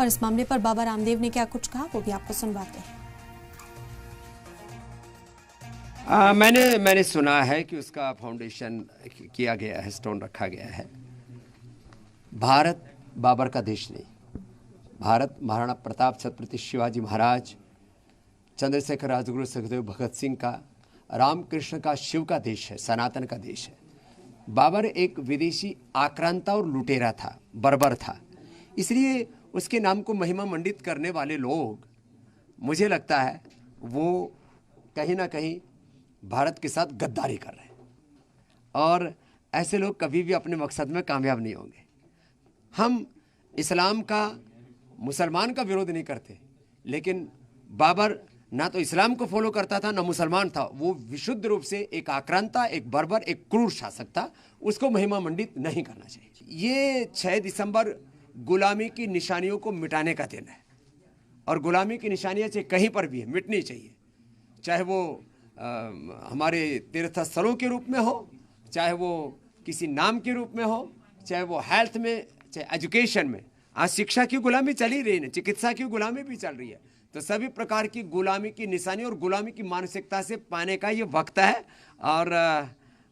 और इस मामले पर बाबा रामदेव ने क्या कुछ कहा वो भी आपको सुनवाते हैं। मैंने सुना है कि उसका फाउंडेशन किया गया है, स्टोन रखा गया है। भारत बाबर का देश नहीं, भारत महाराणा प्रताप, छत्रपति शिवाजी महाराज, चंद्रशेखर, राजगुरु, सुखदेव, भगत सिंह का, रामकृष्ण का, शिव का देश है, सनातन का देश है। बाबर एक विदेशी आक्रांता और लुटेरा था, बर्बर था। इसलिए उसके नाम को महिमा मंडित करने वाले लोग, मुझे लगता है वो कहीं ना कहीं भारत के साथ गद्दारी कर रहे हैं और ऐसे लोग कभी भी अपने मकसद में कामयाब नहीं होंगे। हम इस्लाम का, मुसलमान का विरोध नहीं करते, लेकिन बाबर ना तो इस्लाम को फॉलो करता था ना मुसलमान था। वो विशुद्ध रूप से एक आक्रांता, एक बर्बर, एक क्रूर शासक था। उसको महिमा मंडित नहीं करना चाहिए। ये 6 दिसंबर गुलामी की निशानियों को मिटाने का दिन है और गुलामी की निशानियां चाहे कहीं पर भी है, मिटनी चाहिए। चाहे वो हमारे तीर्थ स्थलों के रूप में हो, चाहे वो किसी नाम के रूप में हो, चाहे वो हेल्थ में, चाहे एजुकेशन में। आज शिक्षा की गुलामी चल ही रही है, चिकित्सा की गुलामी भी चल रही है। तो सभी प्रकार की गुलामी की निशानी और गुलामी की मानसिकता से पाने का ये वक्त है। और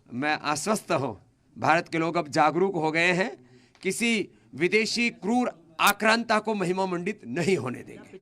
मैं आश्वस्त हूँ, भारत के लोग अब जागरूक हो गए हैं। किसी विदेशी क्रूर आक्रांता को महिमा मंडित नहीं होने देंगे।